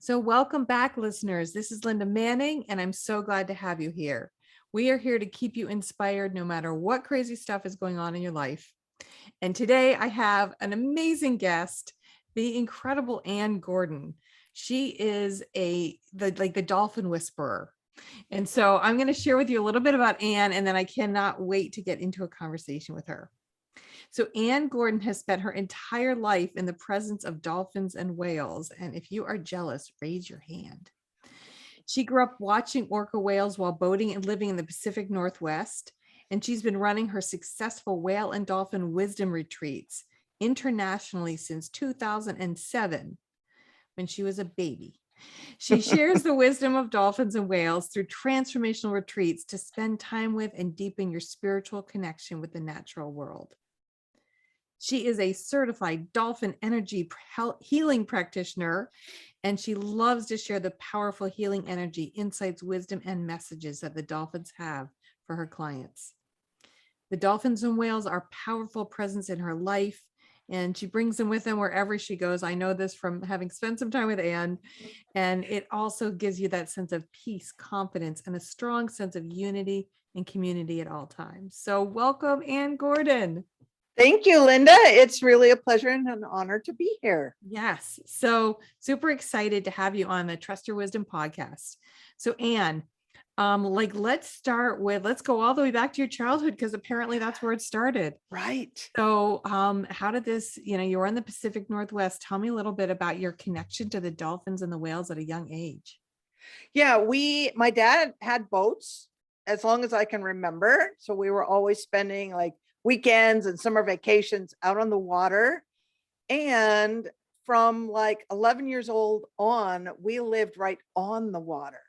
So, welcome back, listeners. This is Linda Manning, and I'm so glad to have you here. We are here to keep you inspired no matter what crazy stuff is going on in your life. And today I have an amazing guest, the incredible Anne Gordon. She is the dolphin whisperer. And so I'm going to share with you a little bit about Anne, and then I cannot wait to get into a conversation with her. So Anne Gordon has spent her entire life in the presence of dolphins and whales. And if you are jealous, raise your hand. She grew up watching orca whales while boating and living in the Pacific Northwest. And she's been running her successful whale and dolphin wisdom retreats internationally since 2007, when she was a baby. She shares the wisdom of dolphins and whales through transformational retreats to spend time with and deepen your spiritual connection with the natural world. She is a certified dolphin energy healing practitioner, and she loves to share the powerful healing energy, insights, wisdom, and messages that the dolphins have for her clients. The dolphins and whales are powerful presence in her life, and she brings them with them wherever she goes. I know this from having spent some time with Anne, and it also gives you that sense of peace, confidence, and a strong sense of unity and community at all times. So welcome, Anne Gordon. Thank you, Linda. It's really a pleasure and an honor to be here. Yes. So super excited to have you on the Trust Your Wisdom podcast. So Anne, let's go all the way back to your childhood, because apparently that's where it started. Right. So how did this, you were in the Pacific Northwest. Tell me a little bit about your connection to the dolphins and the whales at a young age. Yeah, my dad had boats as long as I can remember. So we were always spending like weekends and summer vacations out on the water. And from like 11 years old on, we lived right on the water.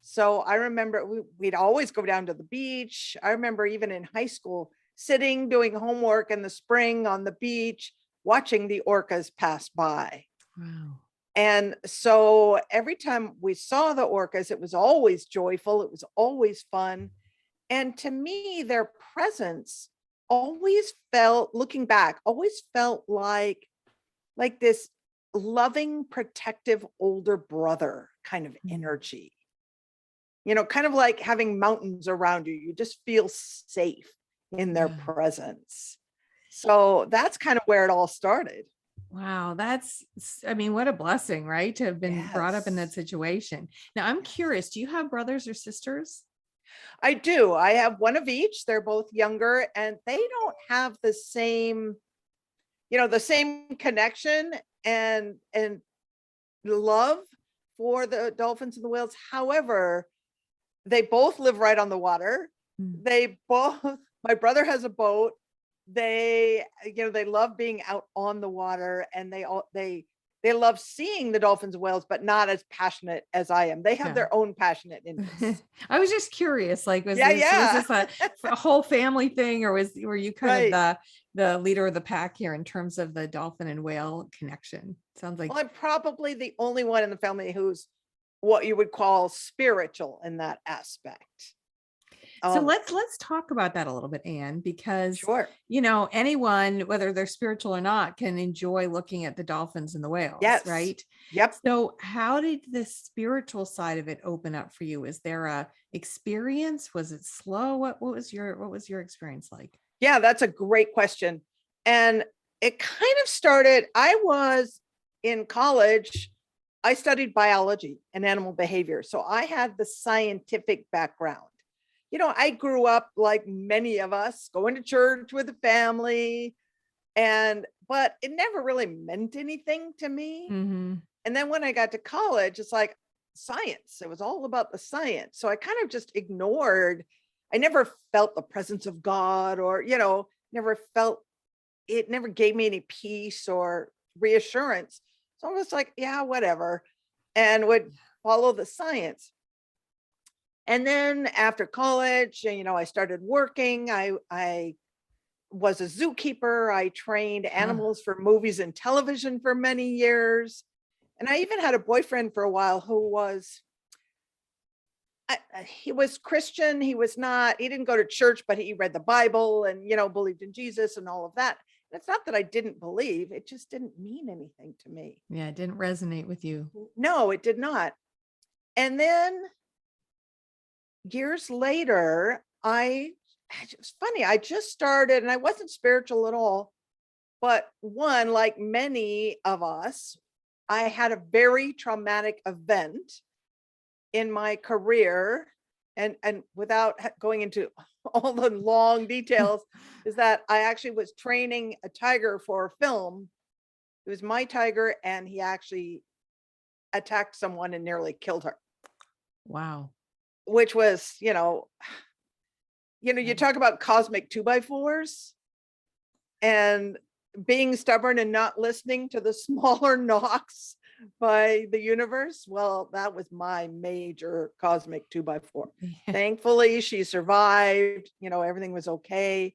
So I remember we'd always go down to the beach. I remember even in high school, sitting, doing homework in the spring on the beach, watching the orcas pass by. Wow. And so every time we saw the orcas, it was always joyful. It was always fun. And to me, their presence always felt, looking back, always felt like this loving, protective older brother kind of energy. Kind of like having mountains around you. You just feel safe in their presence. So that's kind of where it all started. Wow. What a blessing, right? To have been brought up in that Yes. situation. Now, I'm curious, do you have brothers or sisters? I do. I have one of each. They're both younger and they don't have the same connection and love for the dolphins and the whales. However, they both live right on the water. My brother has a boat. They love being out on the water, and they love seeing the dolphins and whales, but not as passionate as I am. They have their own passionate interests. I was just curious, was this a whole family thing, or were you kind of the leader of the pack here in terms of the dolphin and whale connection? Sounds like. Well, I'm probably the only one in the family who's what you would call spiritual in that aspect. So let's talk about that a little bit, Anne, because Sure. Anyone, whether they're spiritual or not, can enjoy looking at the dolphins and the whales, right? Yep. So how did the spiritual side of it open up for you? Is there a experience? Was it slow? What was your experience like? Yeah, that's a great question. And it kind of started, I was in college. I studied biology and animal behavior. So I had the scientific background. I grew up like many of us, going to church with the family, but it never really meant anything to me. Mm-hmm. And then when I got to college, it's like science. It was all about the science. So I kind of just ignored. I never felt the presence of God, or, it never gave me any peace or reassurance. So I was like, yeah, whatever, and would follow the science. And then after college, I started working. I was a zookeeper. I trained animals for movies and television for many years. And I even had a boyfriend for a while who was, he was Christian. He didn't go to church, but he read the Bible and, believed in Jesus and all of that. It's not that I didn't believe, it just didn't mean anything to me. Yeah, it didn't resonate with you. No, it did not. And then years later, it's funny, I just started and I wasn't spiritual at all. But one, like many of us, I had a very traumatic event in my career. And without going into all the long details, is that I actually was training a tiger for a film. It was my tiger, and he actually attacked someone and nearly killed her, Wow. which was, you Yeah. talk about cosmic two by fours and being stubborn and not listening to the smaller knocks by the universe. Well, that was my major cosmic two by four. Thankfully, she survived, everything was okay,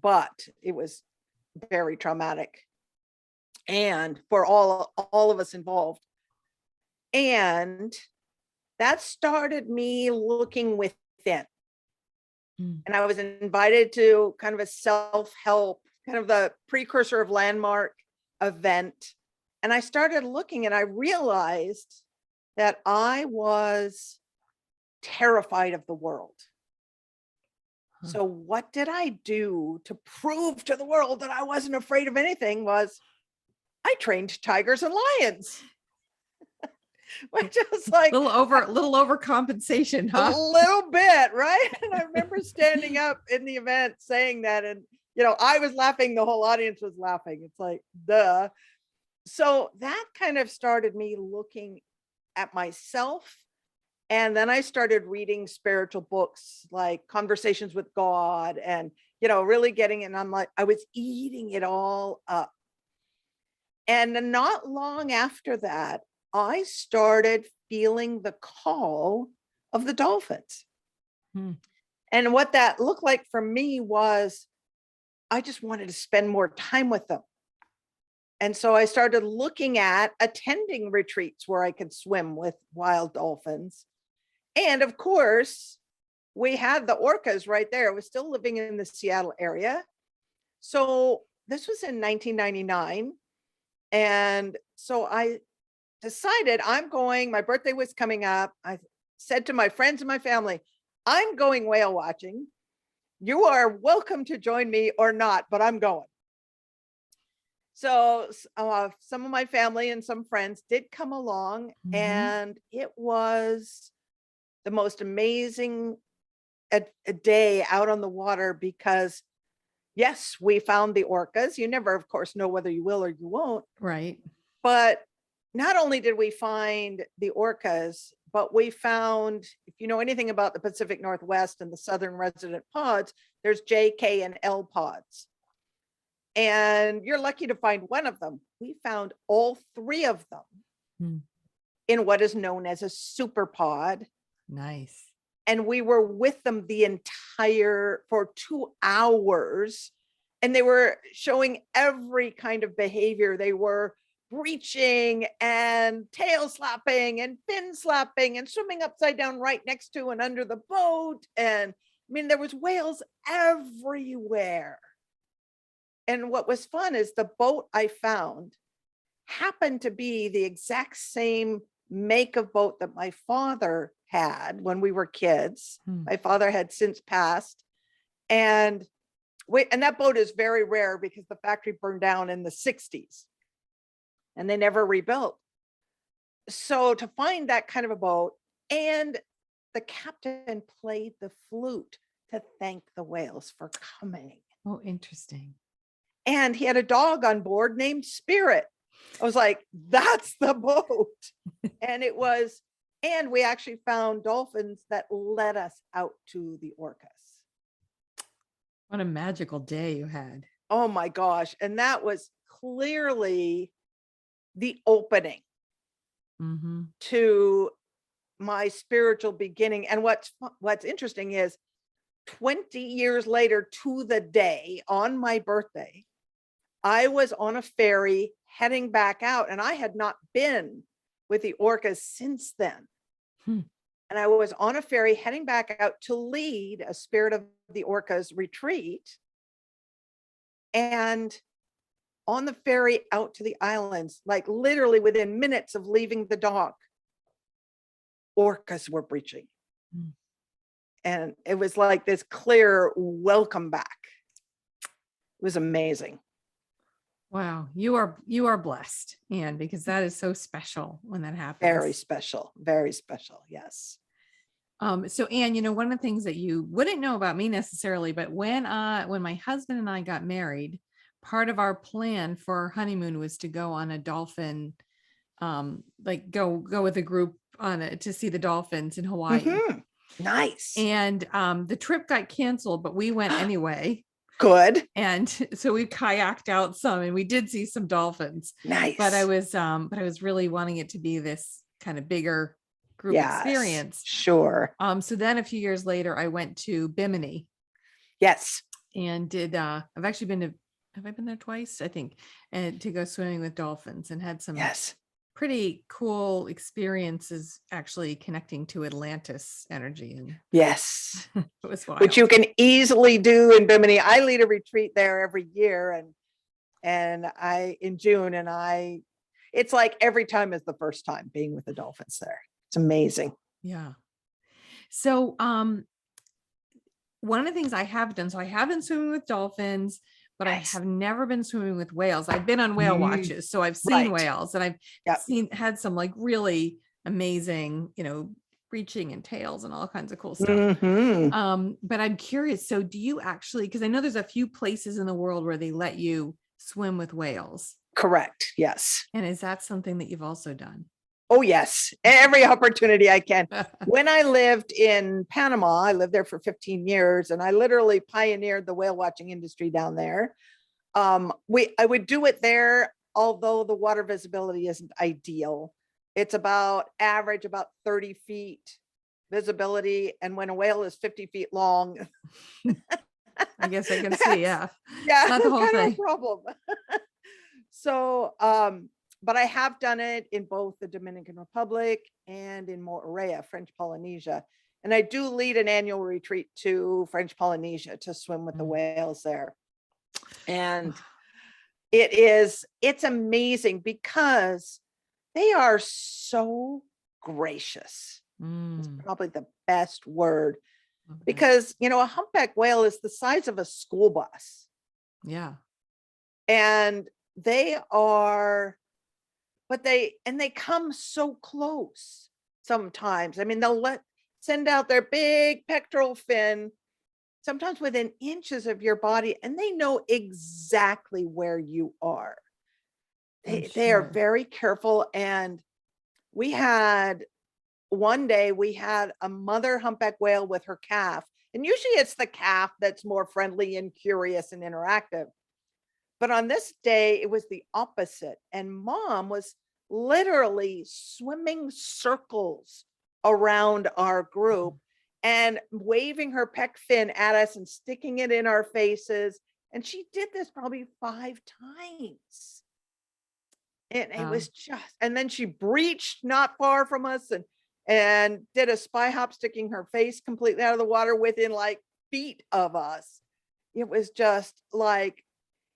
but it was very traumatic. And for all of us involved. And that started me looking within. Mm. And I was invited to kind of a self-help, kind of the precursor of Landmark event. And I started looking and I realized that I was terrified of the world. Huh. So what did I do to prove to the world that I wasn't afraid of anything? Was I trained tigers and lions, which is like Little overcompensation, a huh? little bit, right? And I remember standing up in the event saying that, and I was laughing, the whole audience was laughing. It's like, duh. So that kind of started me looking at myself. And then I started reading spiritual books like Conversations with God and, really getting, and I'm like, I was eating it all up. And not long after that, I started feeling the call of the dolphins. Hmm. And what that looked like for me was I just wanted to spend more time with them. And so I started looking at attending retreats where I could swim with wild dolphins. And of course, we had the orcas right there. I was still living in the Seattle area. So this was in 1999. And so I decided my birthday was coming up. I said to my friends and my family, I'm going whale watching. You are welcome to join me or not, but I'm going. So some of my family and some friends did come along, and it was the most amazing a day out on the water because yes, we found the orcas. You never, of course, know whether you will or you won't. Right. But not only did we find the orcas, but we found, if you know anything about the Pacific Northwest and the southern resident pods, there's J, K, and L pods. And you're lucky to find one of them. We found all three of them in what is known as a super pod. Nice. And we were with them for 2 hours. And they were showing every kind of behavior. They were breaching and tail slapping and fin slapping and swimming upside down right next to and under the boat. And I mean, there was whales everywhere. And what was fun is the boat I found happened to be the exact same make of boat that my father had when we were kids. My father had since passed. And that boat is very rare because the factory burned down in the 60s and they never rebuilt. So to find that kind of a boat, and the captain played the flute to thank the whales for coming. Oh, interesting. And he had a dog on board named Spirit. I was like, that's the boat. And we actually found dolphins that led us out to the orcas. What a magical day you had. Oh my gosh. And that was clearly the opening to my spiritual beginning. And what's interesting is 20 years later to the day on my birthday, I was on a ferry heading back out, and I had not been with the orcas since then. And I was on a ferry heading back out to lead a Spirit of the Orcas retreat. And on the ferry out to the islands, like literally within minutes of leaving the dock, orcas were breaching. Mm. And it was like this clear welcome back. It was amazing. Wow, you are blessed, Anne, because that is so special when that happens. Very special, very special. Yes. So Anne, one of the things that you wouldn't know about me necessarily, but when my husband and I got married, part of our plan for our honeymoon was to go on a dolphin, like go with a group to see the dolphins in Hawaii. Mhm. Nice. And the trip got canceled, but we went anyway. Good. And so we kayaked out some and we did see some dolphins. Nice. But I was really wanting it to be this kind of bigger group Yes, experience. sure. So then a few years later, I went to Bimini Yes. and have I been there twice, I think, and to go swimming with dolphins and had some Yes. pretty cool experiences actually connecting to Atlantis energy. And Yes. it was wild. Which you can easily do in Bimini. I lead a retreat there every year and in June, and it's like every time is the first time being with the dolphins there. It's amazing. Yeah. So one of the things I have done, so I have been swimming with dolphins, but Yes. I have never been swimming with whales. I've been on whale watches, so I've seen Right. whales, and I've Yep. had some like really amazing, breaching and tails and all kinds of cool stuff. Mhm. But I'm curious. So do you actually, because I know there's a few places in the world where they let you swim with whales. Correct. Yes. And is that something that you've also done? Oh, yes. Every opportunity I can. When I lived in Panama, I lived there for 15 years and I literally pioneered the whale watching industry down there. I would do it there, although the water visibility isn't ideal. It's about 30 feet visibility. And when a whale is 50 feet long, I guess I can see. Yeah. yeah, Not the whole kind of a thing. problem. So, but I have done it in both the Dominican Republic and in Moorea, French Polynesia. And I do lead an annual retreat to French Polynesia to swim with the whales there. And it's amazing because they are so gracious. It's probably the best word. Okay. Because, a humpback whale is the size of a school bus. Yeah. And they come so close sometimes. I mean, they'll send out their big pectoral fin, sometimes within inches of your body, and they know exactly where you are. They are very careful. And one day we had a mother humpback whale with her calf. And usually it's the calf that's more friendly and curious and interactive. But on this day, it was the opposite. And mom was literally swimming circles around our group and waving her pec fin at us and sticking it in our faces. And she did this probably 5 times. And it was and then she breached not far from us and did a spy hop, sticking her face completely out of the water within like feet of us. It was just like,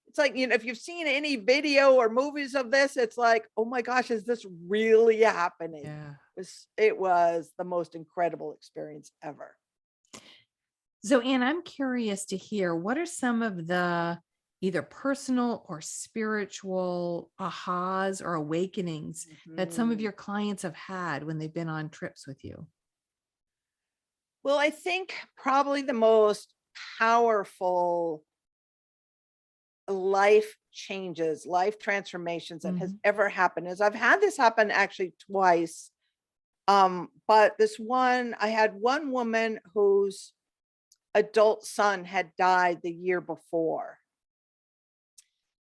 it's like, if you've seen any video or movies of this, it's like, oh my gosh, is this really happening? Yeah. It was the most incredible experience ever. So, Anne, I'm curious to hear, what are some of the either personal or spiritual ahas or awakenings that some of your clients have had when they've been on trips with you? Well, I think probably the most powerful life changes, life transformations that has ever happened is I've had this happen actually twice. But I had one woman whose adult son had died the year before.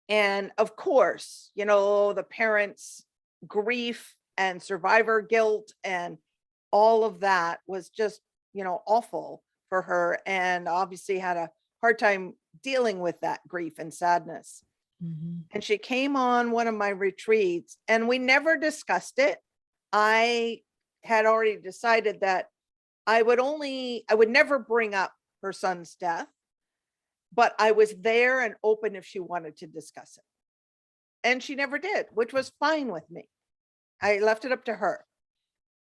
And of course, the parents' grief and survivor guilt and all of that was just, awful for her, and obviously had a hard time dealing with that grief and sadness. And she came on one of my retreats and we never discussed it. I had already decided that I would never bring up her son's death, but I was there and open if she wanted to discuss it. And she never did, which was fine with me. I left it up to her.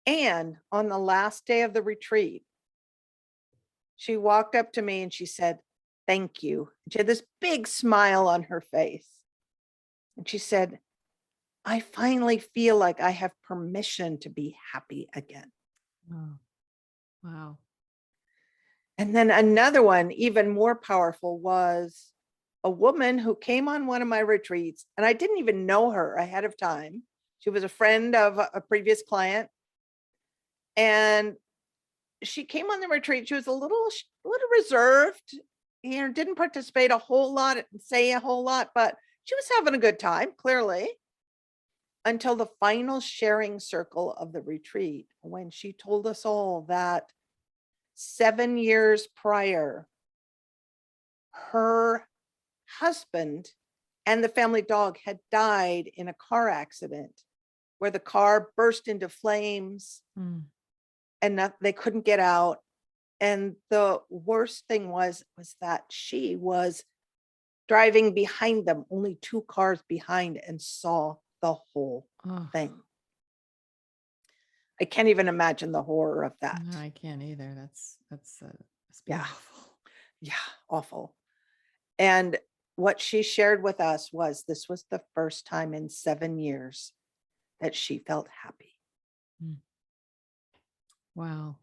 And on the last day of the retreat, she walked up to me and she said, "Thank you." She had this big smile on her face. And she said, "I finally feel like I have permission to be happy again." Oh, wow. And then another one, even more powerful, was a woman who came on one of my retreats, and I didn't even know her ahead of time. She was a friend of a previous client, and she came on the retreat. She was a little reserved, didn't participate a whole lot, say a whole lot, but she was having a good time, clearly, until the final sharing circle of the retreat, when she told us all that 7 years prior, her husband and the family dog had died in a car accident where the car burst into flames Mm. and they couldn't get out. And the worst thing was that she was driving behind them, only 2 cars behind, and saw the whole Oh, thing. I can't even imagine the horror of that. no, I can't either. That's Yeah. beautiful. Yeah, awful. And what she shared with us was this was the first time in 7 years that she felt happy. Mm. Wow.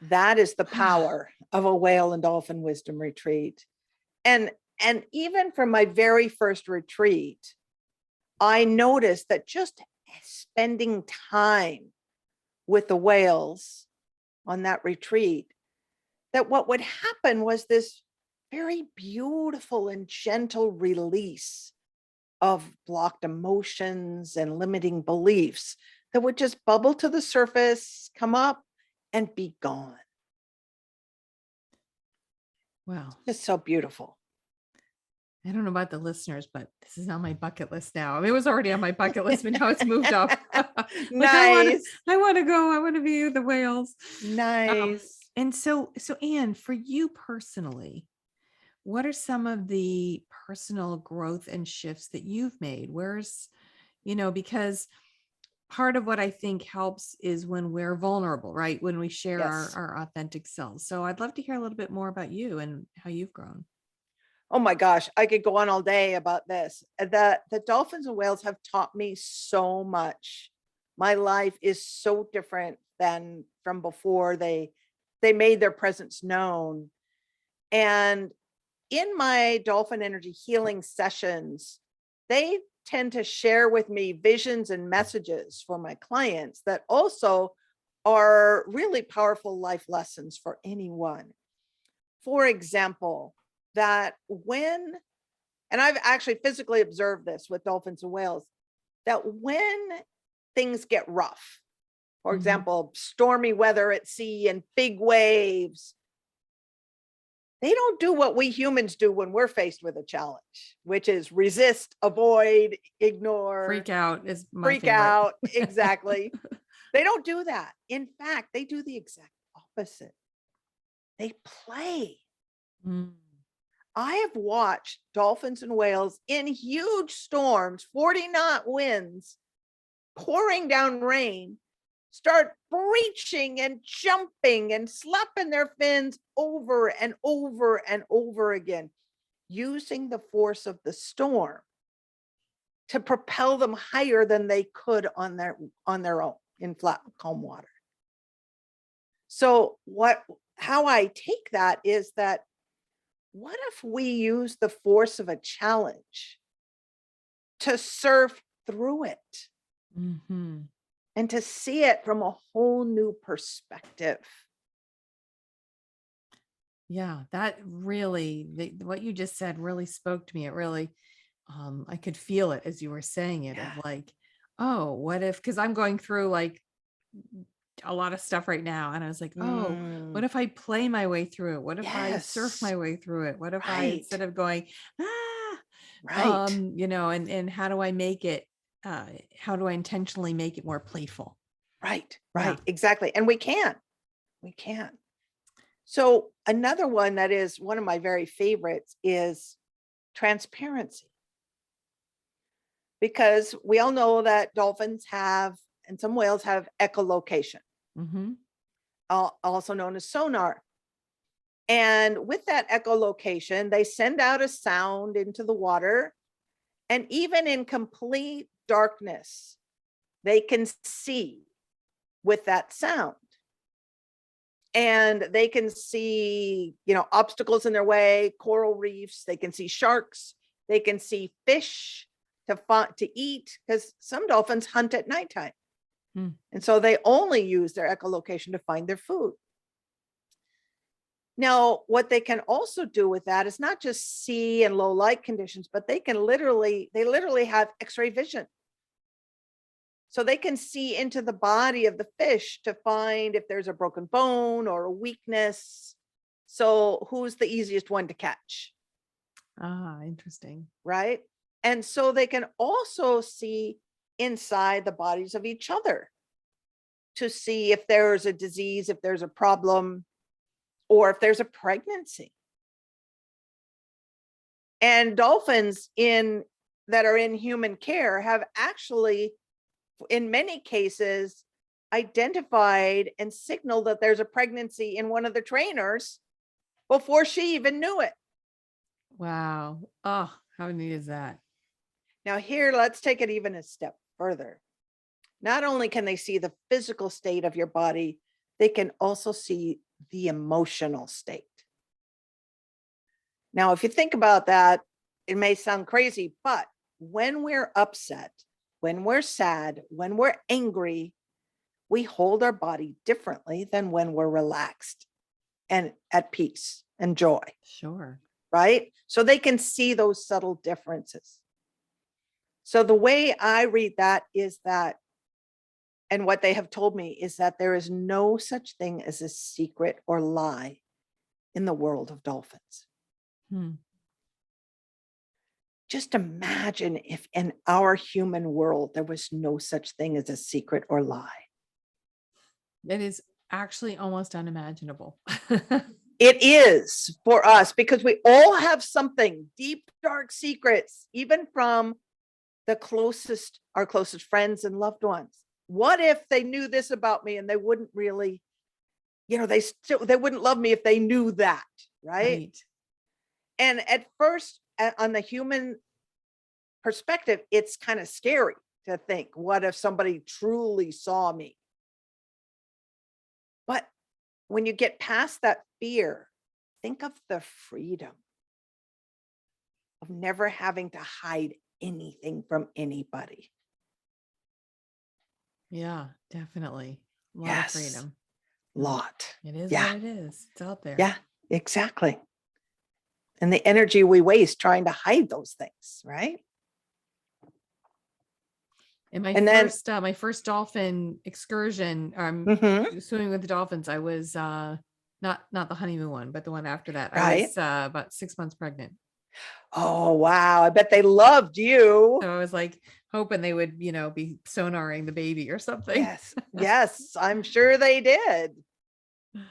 That is the power of a whale and dolphin wisdom retreat. And even from my very first retreat, I noticed that just spending time with the whales on that retreat, that what would happen was this very beautiful and gentle release of blocked emotions and limiting beliefs that would just bubble to the surface, come up, and be gone. Wow. Just so beautiful. I don't know about the listeners, but this is on my bucket list now. I mean, it was already on my bucket list, but now it's moved up. Like Nice. I want to go. I want to view the whales. Nice. And so Anne, for you personally, what are some of the personal growth and shifts that you've made? Because part of what I think helps is when we're vulnerable, right? When we share Yes. our authentic selves. So I'd love to hear a little bit more about you and how you've grown. Oh my gosh, I could go on all day about this. The dolphins and whales have taught me so much. My life is so different than from before they made their presence known. And in my dolphin energy healing sessions, they tend to share with me visions and messages for my clients that also are really powerful life lessons for anyone. For example, that and I've actually physically observed this with dolphins and whales, that when things get rough, for Mhm. example, stormy weather at sea and big waves, they don't do what we humans do when we're faced with a challenge, which is resist, avoid, ignore, Freak out is my freak favorite. out. Exactly. They don't do that. In fact, they do the exact opposite. They play. Mm. I have watched dolphins and whales in huge storms, 40-knot winds, pouring down rain, start breaching and jumping and slapping their fins over and over and over again, using the force of the storm to propel them higher than they could on their own in flat, calm water. So how I take that is that, what if we use the force of a challenge to surf through it Mm-hmm. and to see it from a whole new perspective? Yeah, that really, what you just said really spoke to me. It really, I could feel it as you were saying it, Yeah. of like, oh, what if, because I'm going through like a lot of stuff right now. And I was like, oh, what Mm, if I play my way through it? What if I surf yes. my way through it? What if I, Right. instead of going, ah, Right. and how do I make it, how do I intentionally make it more playful? Right. Yeah. Right. Exactly. And we can. We can. So another one that is one of my very favorites is transparency. because we all know that dolphins have, and some whales have echolocation, Mm-hmm. also known as sonar. And with that echolocation, they send out a sound into the water. And even in complete darkness, they can see with that sound. And they can see, obstacles in their way, coral reefs, they can see sharks, they can see fish to eat, because some dolphins hunt at nighttime. Hmm. And so they only use their echolocation to find their food. Now, what they can also do with that is not just see in low light conditions, but they literally have X-ray vision. So they can see into the body of the fish to find if there's a broken bone or a weakness. So who's the easiest one to catch? Ah, interesting. Right? And so they can also see inside the bodies of each other to see if there's a disease, if there's a problem, or if there's a pregnancy. And dolphins that are in human care have actually, in many cases, identified and signaled that there's a pregnancy in one of the trainers before she even knew it. Wow. Oh, how neat is that? Now here, let's take it even a step further. Not only can they see the physical state of your body, they can also see the emotional state. Now, if you think about that, it may sound crazy, but when we're upset, when we're sad, when we're angry, we hold our body differently than when we're relaxed and at peace and joy, Sure. right? So they can see those subtle differences. So the way I read that is that, and what they have told me is that there is no such thing as a secret or lie in the world of dolphins. Hmm. Just imagine if in our human world, there was no such thing as a secret or lie. It is actually almost unimaginable. It is for us because we all have something, deep, dark secrets, even from our closest friends and loved ones. What if they knew this about me and they wouldn't really, they wouldn't love me if they knew that, right? Right. And at first, on the human perspective, it's kind of scary to think, what if somebody truly saw me? But when you get past that fear, think of the freedom of never having to hide anything from anybody. Yeah, definitely. A lot of Yes, freedom. lot. It is Yeah, what it is. It's out there. yeah, exactly. And the energy we waste trying to hide those things, right? In And then, my first dolphin excursion, mhm, swimming with the dolphins, I was not the honeymoon one, but the one after that. I right? was about 6 months pregnant. Oh, wow. I bet they loved you. So I was like hoping they would, be sonaring the baby or something. Yes, yes, I'm sure they did.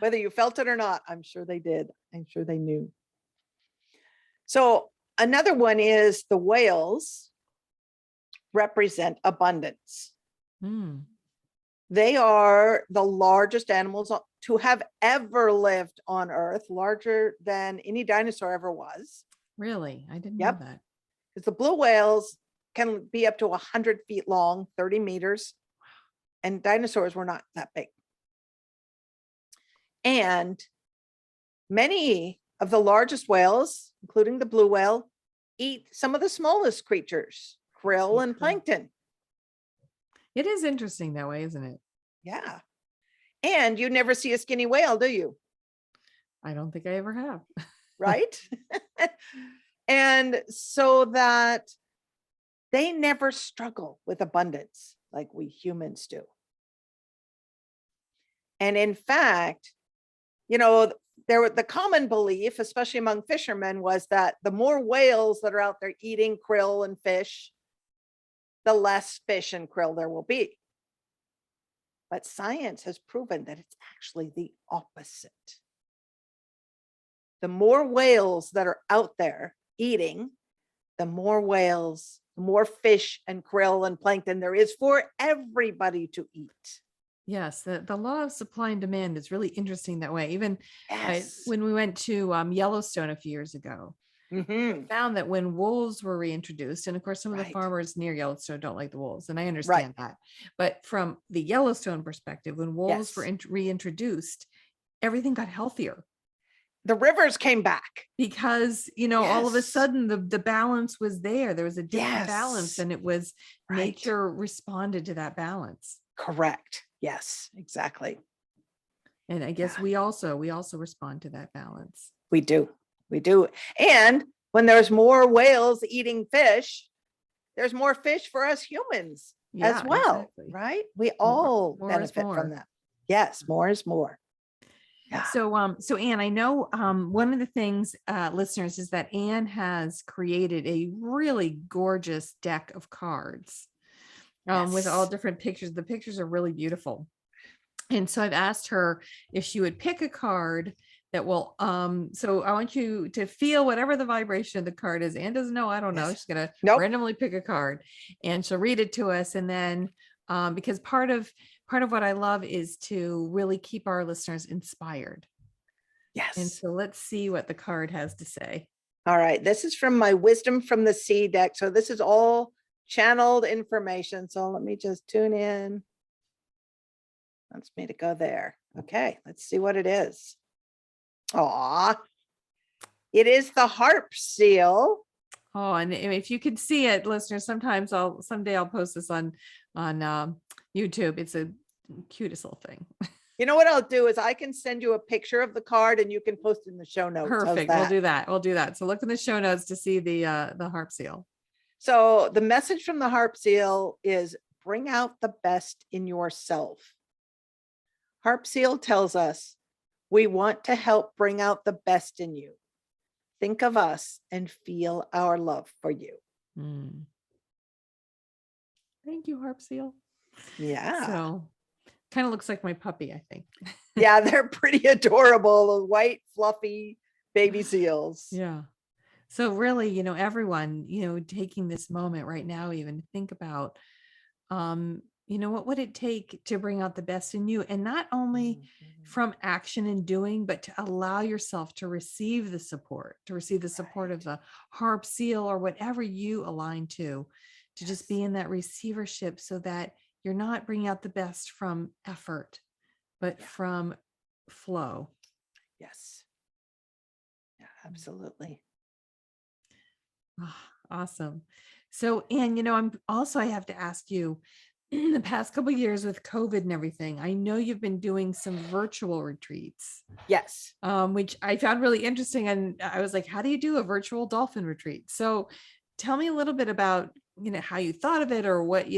Whether you felt it or not, I'm sure they did. I'm sure they knew. So another one is the whales represent abundance. Hmm. They are the largest animals to have ever lived on Earth, larger than any dinosaur ever was. Really? I didn't know Yep. that. Because the blue whales can be up to 100 feet long, 30 meters, and dinosaurs were not that big. And many of the largest whales, including the blue whale, eat some of the smallest creatures, krill and Okay. plankton. It is interesting that way, isn't it? Yeah. And you never see a skinny whale, do you? I don't think I ever have. Right? And so that they never struggle with abundance like we humans do. And in fact, the common belief, especially among fishermen, was that the more whales that are out there eating krill and fish, the less fish and krill there will be. But science has proven that it's actually the opposite. The more whales that are out there eating, the more whales the more fish and krill and plankton there is for everybody to eat. Yes, the law of supply and demand is really interesting that way. Even Yes. when we went to Yellowstone a few years ago, Mm-hmm. found that when wolves were reintroduced, and of course some of the Right. farmers near Yellowstone don't like the wolves, and I Right. understand that, but from the Yellowstone perspective, when wolves were Yes. reintroduced, everything got healthier The rivers came back. because, all of a Yes. sudden the balance was there. There was a different balance, Yes. and it was Right. nature responded to that balance. Correct. Yes, exactly. And I guess Yeah. we also respond to that balance. We do. We do. And when there's more whales eating fish, there's more fish for us humans as Yeah, well, exactly. right? We More, all more is benefit from more. that. Yes, more is more. Yeah. So Anne, I know one of the things, listeners, is that Anne has created a really gorgeous deck of cards with all Yes. different pictures. The pictures are really beautiful. And so I've asked her if she would pick a card that will, so I want you to feel whatever the vibration of the card is. Anne doesn't know, I don't know. Yes. She's going to Nope. randomly pick a card and she'll read it to us. And then, because part of what I love is to really keep our listeners inspired. And Yes. so let's see what the card has to say. All right. This is from my Wisdom from the Sea deck. So this is all channeled information. So let me just tune in. Wants me to go there. Okay, let's see what it is. Aw, it is the harp seal. Oh, and if you can see it, listeners, someday I'll post this on YouTube. It's a cutest little thing. You know what I'll do is I can send you a picture of the card and you can post it in the show notes. Perfect. We'll do that. We'll do that. So look in the show notes to see the harp seal. So the message from the harp seal is bring out the best in yourself. Harp seal tells us we want to help bring out the best in you. Think of us and feel our love for you. Thank you, harp seal. Yeah. So kind of looks like my puppy, I think. Yeah, they're pretty adorable, the white, fluffy baby seals. Yeah. So really, everyone, taking this moment right now, even think about, what would it take to bring out the best in you? And not only from action and doing, but to allow yourself to receive the support, of the harp seal or whatever you align to just be in that receivership so that you're not bringing out the best from effort, but from flow. Yes. Yeah, absolutely. Oh, awesome. So, Anne, I have to ask you, in the past couple of years with COVID and everything, I know you've been doing some virtual retreats. Yes. Which I found really interesting. And I was like, how do you do a virtual dolphin retreat? So tell me a little bit about, how you thought of it or what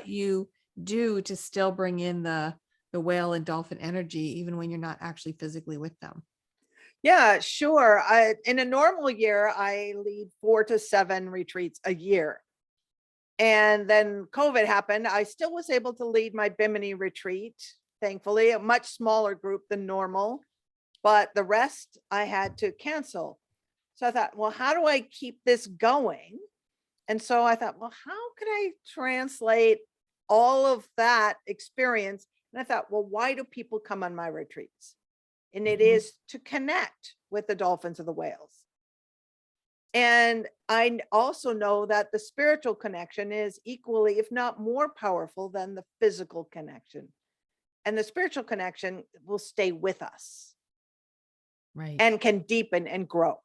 you do to still bring in the whale and dolphin energy, even when you're not actually physically with them. Yeah, sure. In a normal year, I lead 4 to 7 retreats a year. And then COVID happened. I still was able to lead my Bimini retreat, thankfully, a much smaller group than normal, but the rest I had to cancel. So I thought, well, how do I keep this going? And so I thought, well, how could I translate all of that experience? And I thought, well, why do people come on my retreats? And it is to connect with the dolphins or the whales. And I also know that the spiritual connection is equally, if not more powerful than the physical connection. And the spiritual connection will stay with us. Right. And can deepen and grow.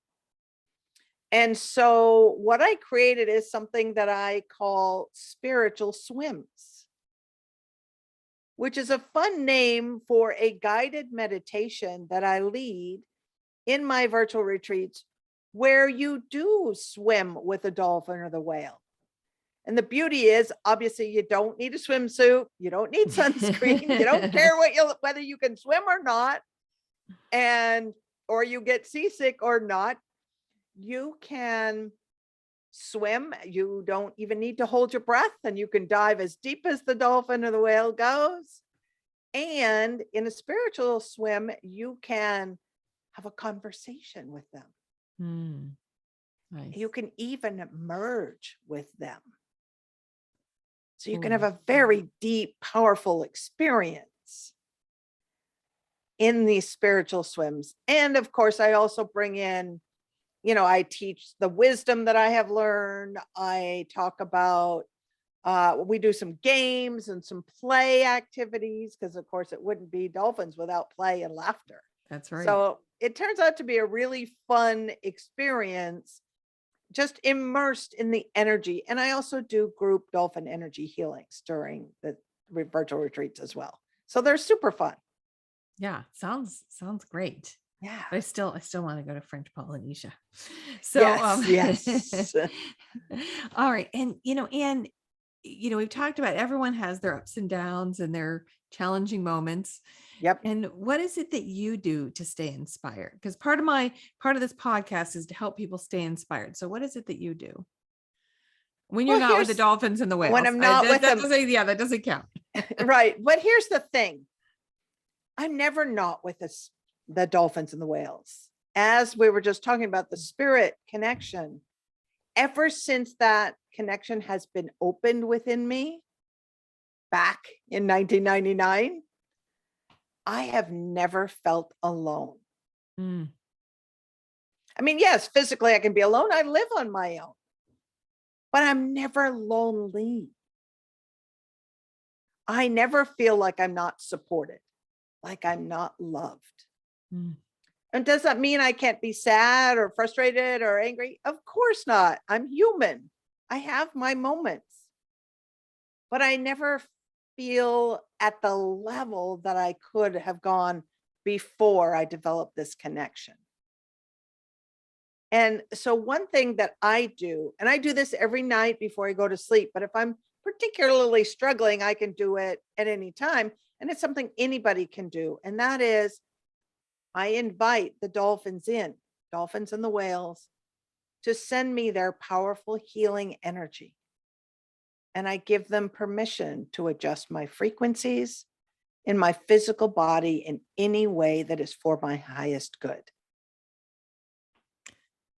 And so what I created is something that I call spiritual swims, which is a fun name for a guided meditation that I lead in my virtual retreats where you do swim with the dolphin or the whale. And the beauty is, obviously, you don't need a swimsuit, you don't need sunscreen, you don't care whether you can swim or not, or you get seasick or not. You can swim. You don't even need to hold your breath, and you can dive as deep as the dolphin or the whale goes. And in a spiritual swim, you can have a conversation with them. Nice. You can even merge with them. So you can Ooh. have a very deep, powerful experience in these spiritual swims. And of course, I also bring in, I teach the wisdom that I have learned. I talk about, we do some games and some play activities, because of course it wouldn't be dolphins without play and laughter. That's right. So it turns out to be a really fun experience, just immersed in the energy. And I also do group dolphin energy healings during the virtual retreats as well. So they're super fun. Yeah, sounds great. Yeah. But I still want to go to French Polynesia. So Yes. Yes. all right. And we've talked about everyone has their ups and downs and their challenging moments. Yep. And what is it that you do to stay inspired? Because part of this podcast is to help people stay inspired. So what is it that you do when you're Well, not with the here's dolphins and the when whales? I'm not with them. That doesn't count. Right. But here's the thing. I'm never not with the dolphins and the whales. As we were just talking about the spirit connection, ever since that connection has been opened within me back in 1999, I have never felt alone. Mm. I mean, yes, physically I can be alone. I live on my own, but I'm never lonely. I never feel like I'm not supported, like I'm not loved. Mm. And does that mean I can't be sad or frustrated or angry? Of course not. I'm human. I have my moments, but I never feel at the level that I could have gone before I developed this connection. And so one thing that I do, and I do this every night before I go to sleep, but if I'm particularly struggling, I can do it at any time. And it's something anybody can do. And that is, I invite the dolphins and the whales, to send me their powerful healing energy. And I give them permission to adjust my frequencies in my physical body in any way that is for my highest good.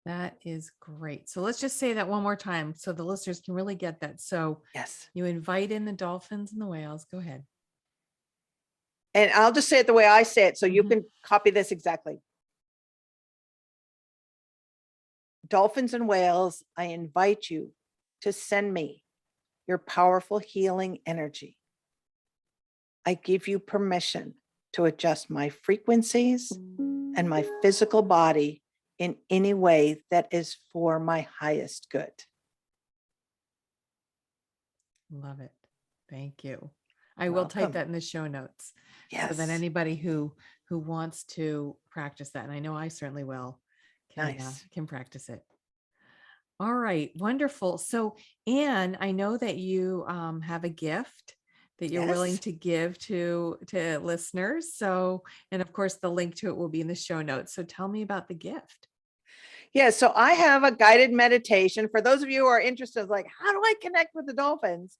That is great. So let's just say that one more time so the listeners can really get that. So Yes. you invite in the dolphins and the whales. Go ahead. And I'll just say it the way I say it so you Mhm. can copy this exactly. Dolphins and whales, I invite you to send me your powerful healing energy. I give you permission to adjust my frequencies and my physical body in any way that is for my highest good. Love it. Thank you. I will type Welcome. that in the show notes. So that Yes. anybody who wants to practice that, and I know I certainly will, Nice. can practice it. All right, wonderful. So, Anne, I know that you have a gift that you're willing Yes. to give to listeners. So, and of course, the link to it will be in the show notes. So, tell me about the gift. Yeah. So I have a guided meditation for those of you who are interested, like, how do I connect with the dolphins?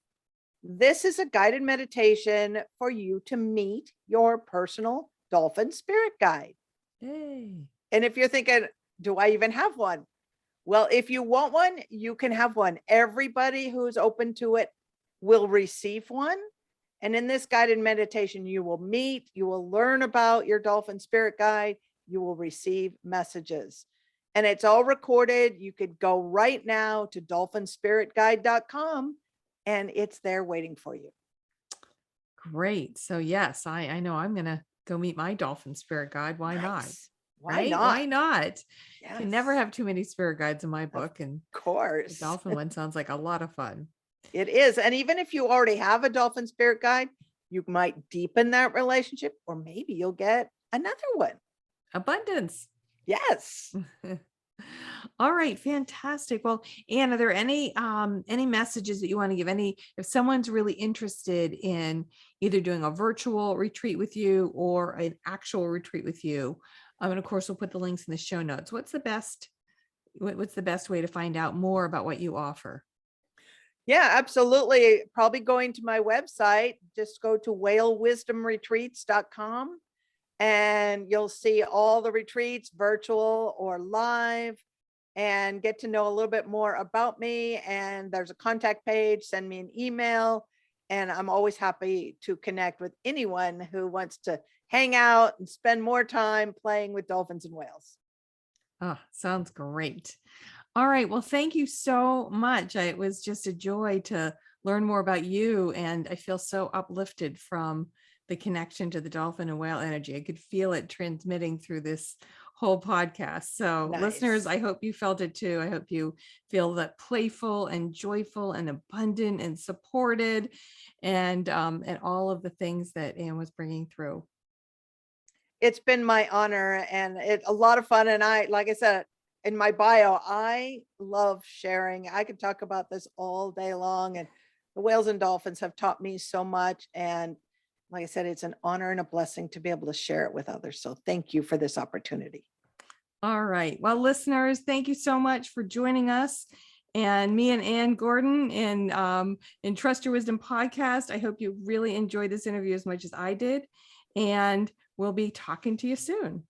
This is a guided meditation for you to meet your personal dolphin spirit guide. Yay! And if you're thinking, do I even have one? Well, if you want one, you can have one. Everybody who's open to it will receive one. And in this guided meditation, you will meet, you will learn about your dolphin spirit guide, you will receive messages. And it's all recorded. You could go right now to dolphinspiritguide.com and it's there waiting for you. Great. So, yes, I know I'm going to go meet my dolphin spirit guide. Why not? Nice. Why Right? not? Why not? Can never Yes, have too many spirit guides in my of book. And the course. dolphin one sounds like a lot of fun. It is. And even if you already have a dolphin spirit guide, you might deepen that relationship, or maybe you'll get another one. Abundance. Yes. All right, fantastic. Well, Anne, are there any messages that you want to give? If someone's really interested in either doing a virtual retreat with you or an actual retreat with you, and of course we'll put the links in the show notes. What's the best way to find out more about what you offer? Yeah, absolutely. Probably going to my website, just go to whalewisdomretreats.com and you'll see all the retreats, virtual or live, and get to know a little bit more about me. And there's a contact page, send me an email. And I'm always happy to connect with anyone who wants to hang out and spend more time playing with dolphins and whales. Oh, sounds great. All right. Well, thank you so much. It was just a joy to learn more about you. And I feel so uplifted from the connection to the dolphin and whale energy. I could feel it transmitting through this whole podcast. So, listeners, Nice. I hope you felt it too. I hope you feel that playful and joyful and abundant and supported, and all of the things that Anne was bringing through. It's been my honor and a lot of fun. And like I said, in my bio, I love sharing. I could talk about this all day long, and the whales and dolphins have taught me so much. And like I said, it's an honor and a blessing to be able to share it with others. So thank you for this opportunity. All right. Well, listeners, thank you so much for joining us. And me and Ann Gordon in Trust Your Wisdom podcast. I hope you really enjoyed this interview as much as I did. And we'll be talking to you soon.